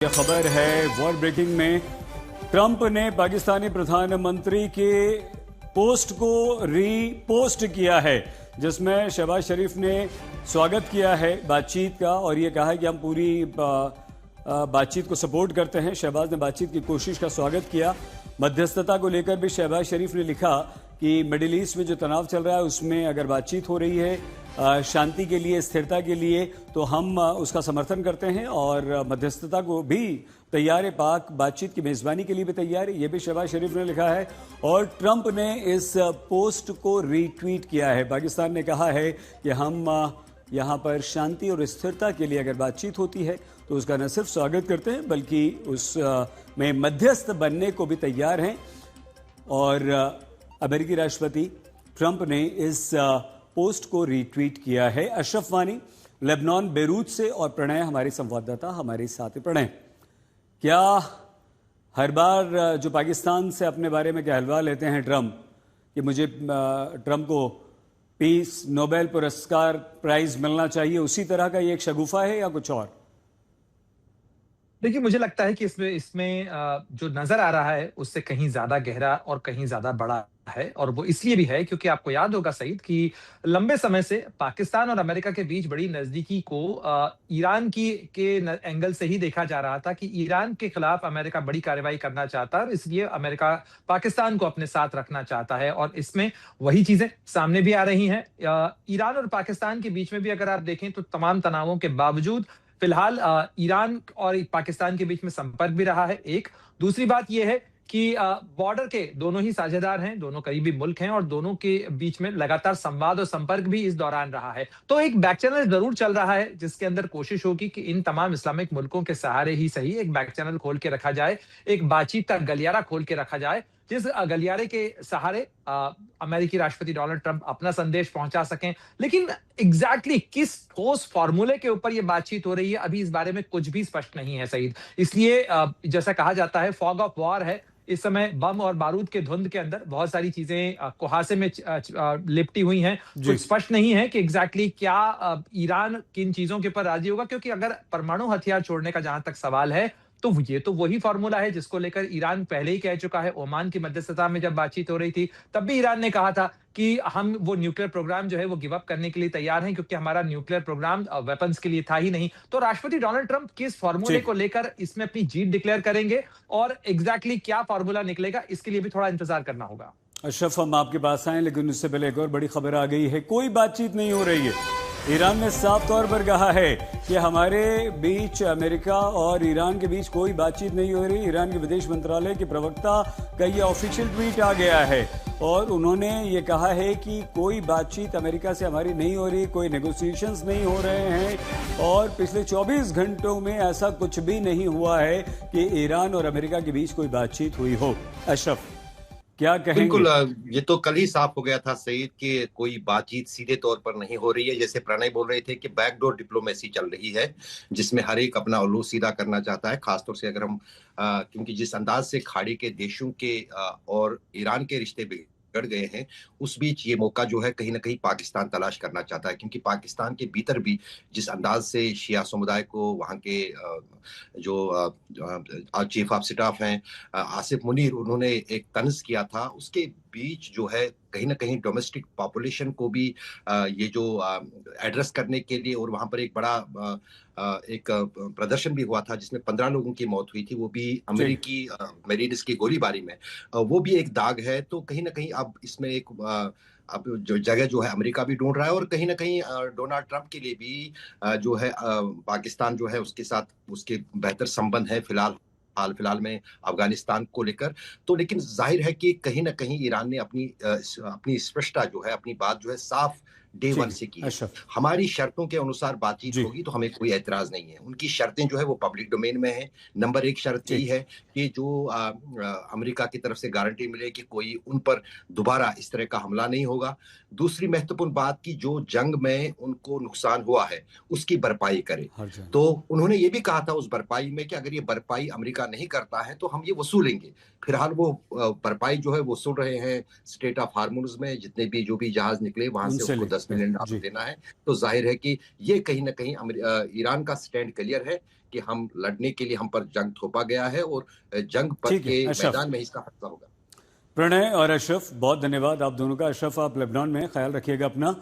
यह खबर है वॉर ब्रेकिंग में। ट्रंप ने पाकिस्तानी प्रधानमंत्री के पोस्ट को रीपोस्ट किया है, जिसमें शहबाज शरीफ ने स्वागत किया है बातचीत का और ये कहा है कि हम पूरी बातचीत को सपोर्ट करते हैं। शहबाज ने बातचीत की कोशिश का स्वागत किया। मध्यस्थता को लेकर भी शहबाज शरीफ ने लिखा कि मिडिल ईस्ट में जो तनाव चल रहा है उसमें अगर बातचीत हो रही है शांति के लिए, स्थिरता के लिए, तो हम उसका समर्थन करते हैं और मध्यस्थता को भी तैयार है। पाक बातचीत की मेजबानी के लिए भी तैयार है, ये भी शहबाज शरीफ ने लिखा है। और ट्रंप ने इस पोस्ट को रीट्वीट किया है। पाकिस्तान ने कहा है कि हम यहाँ पर शांति और स्थिरता के लिए अगर बातचीत होती है तो उसका न सिर्फ स्वागत करते हैं बल्कि उसमें मध्यस्थ बनने को भी तैयार हैं। और अमेरिकी राष्ट्रपति ट्रंप ने इस पोस्ट को रीट्वीट किया है। अशरफ वानी लेबनान बेरूत से और प्रणय हमारे संवाददाता हमारे साथ हैं। प्रणय, क्या हर बार जो पाकिस्तान से अपने बारे में कहलवा लेते हैं ट्रंप कि मुझे ट्रंप को पीस नोबेल पुरस्कार प्राइज मिलना चाहिए, उसी तरह का ये एक शगुफा है या कुछ और? देखिए, मुझे लगता है कि इसमें जो नजर आ रहा है उससे कहीं ज्यादा गहरा और कहीं ज्यादा बड़ा है। और वो इसलिए भी है क्योंकि आपको याद होगा सईद कि लंबे समय से पाकिस्तान और अमेरिका के बीच बड़ी नजदीकी को ईरान के एंगल से ही देखा जा रहा था कि ईरान के खिलाफ अमेरिका बड़ी कार्रवाई करना चाहता है और इसलिए अमेरिका पाकिस्तान को अपने साथ रखना चाहता है। और इसमें वही चीजें सामने भी आ रही हैं। ईरान और पाकिस्तान के बीच में भी अगर आप देखें तो तमाम तनावों के बावजूद फिलहाल ईरान और पाकिस्तान के बीच में संपर्क भी रहा है। एक दूसरी बात यह है कि बॉर्डर के दोनों ही साझेदार हैं, दोनों करीबी मुल्क हैं और दोनों के बीच में लगातार संवाद और संपर्क भी इस दौरान रहा है। तो एक बैक चैनल जरूर चल रहा है जिसके अंदर कोशिश होगी कि इन तमाम इस्लामिक मुल्कों के सहारे ही सही एक बैक चैनल खोल के रखा जाए, एक बातचीत का गलियारा खोल के रखा जाए, जिस गलियारे के सहारे अमेरिकी राष्ट्रपति डोनाल्ड ट्रंप अपना संदेश पहुंचा सकें। लेकिन एग्जैक्टली किस ठोस फॉर्मूले के ऊपर यह बातचीत हो रही है, अभी इस बारे में कुछ भी स्पष्ट नहीं है सईद। इसलिए जैसा कहा जाता है फॉग ऑफ वॉर है इस समय। बम और बारूद के धुंध के अंदर बहुत सारी चीजें कुहासे में लिपटी हुई हैं। कुछ स्पष्ट नहीं है कि एग्जैक्टली क्या ईरान किन चीजों के ऊपर राजी होगा, क्योंकि अगर परमाणु हथियार छोड़ने का जहां तक सवाल है तो ये तो वही फॉर्मूला है जिसको लेकर ईरान पहले ही कह चुका है। ओमान की मध्यस्थता में जब बातचीत हो रही थी तब भी ईरान ने कहा था कि हम वो न्यूक्लियर प्रोग्राम जो है वो गिव अप करने के लिए तैयार हैं, क्योंकि हमारा न्यूक्लियर प्रोग्राम वेपन्स के लिए था ही नहीं। तो राष्ट्रपति डोनाल्ड ट्रंप किस फॉर्मूले को लेकर इसमें अपनी जीत डिक्लेयर करेंगे और एग्जैक्टली क्या फॉर्मूला निकलेगा, इसके लिए भी थोड़ा इंतजार करना होगा। अशरफ, हम आपके पास आए लेकिन उससे पहले एक और बड़ी खबर आ गई है। कोई बातचीत नहीं हो रही है। ईरान ने साफ तौर पर कहा है कि हमारे बीच, अमेरिका और ईरान के बीच कोई बातचीत नहीं हो रही। ईरान के विदेश मंत्रालय के प्रवक्ता का ये ऑफिशियल ट्वीट आ गया है और उन्होंने ये कहा है कि कोई बातचीत अमेरिका से हमारी नहीं हो रही, कोई नेगोशिएशंस नहीं हो रहे हैं और पिछले 24 घंटों में ऐसा कुछ भी नहीं हुआ है कि ईरान और अमेरिका के बीच कोई बातचीत हुई हो। अशरफ, क्या कहेंगे? बिल्कुल, ये तो कल ही साफ हो गया था सईद कि कोई बातचीत सीधे तौर पर नहीं हो रही है। जैसे प्रणय बोल रहे थे कि बैकडोर डिप्लोमेसी चल रही है जिसमें हर एक अपना उल्लू सीधा करना चाहता है। खासतौर से अगर हम क्योंकि जिस अंदाज से खाड़ी के देशों के और ईरान के रिश्ते बिगड़ गए हैं, उस बीच ये मौका जो है कहीं ना कहीं पाकिस्तान तलाश करना चाहता है, क्योंकि पाकिस्तान के भीतर भी जिस अंदाज से शिया समुदाय को वहाँ के जो चीफ ऑफ स्टाफ हैं आसिफ मुनीर, उन्होंने एक तंज किया था, उसके बीच जो है कहीं ना कहीं डोमेस्टिक पॉपुलेशन को भी ये जो एड्रेस करने के लिए, और वहाँ पर एक बड़ा एक प्रदर्शन भी हुआ था जिसमें 15 लोगों की मौत हुई थी, वो भी अमेरिकी मेरिन्स की गोलीबारी में, वो भी एक दाग है। तो कहीं ना कहीं अब इसमें एक अब जो जगह जो है अमेरिका भी ढूंढ रहा है और कहीं ना कहीं डोनाल्ड ट्रंप के लिए भी जो है पाकिस्तान जो है उसके साथ उसके बेहतर संबंध है हाल फिलहाल में अफगानिस्तान को लेकर। तो लेकिन जाहिर है कि कहीं ना कहीं ईरान ने अपनी स्पष्टता जो है, अपनी बात जो है साफ डे वन से की। हमारी शर्तों के अनुसार बातचीत होगी तो हमें कोई एतराज नहीं है। उनकी शर्तें जो है वो पब्लिक डोमेन में है। नंबर एक शर्त यही है कि जो अमेरिका की तरफ से गारंटी मिले कि कोई उन पर दोबारा इस तरह का हमला नहीं होगा। दूसरी महत्वपूर्ण बात की जो जंग में उनको नुकसान हुआ है उसकी भरपाई करे। तो उन्होंने ये भी कहा था उस भरपाई में कि अगर ये भरपाई अमेरिका नहीं करता है तो हम ये वसूलेंगे। फिलहाल वो भरपाई जो है वसूल रहे हैं स्ट्रेट ऑफ हार्मुज में, जितने भी जो भी जहाज निकले वहां से उनको $10 मिलियन जी। देना है। तो जाहिर है कि ये कहीं न कहीं ईरान का स्टैंड क्लियर है कि हम लड़ने के लिए हम पर जंग थोपा गया है और जंग पर ठीक है के अशरफ। मैदान में इसका फैसला होगा। प्रणय और अशरफ, बहुत धन्यवाद आप दोनों का। अशरफ, आप लेबनान में, ख्याल रखिएगा अपना।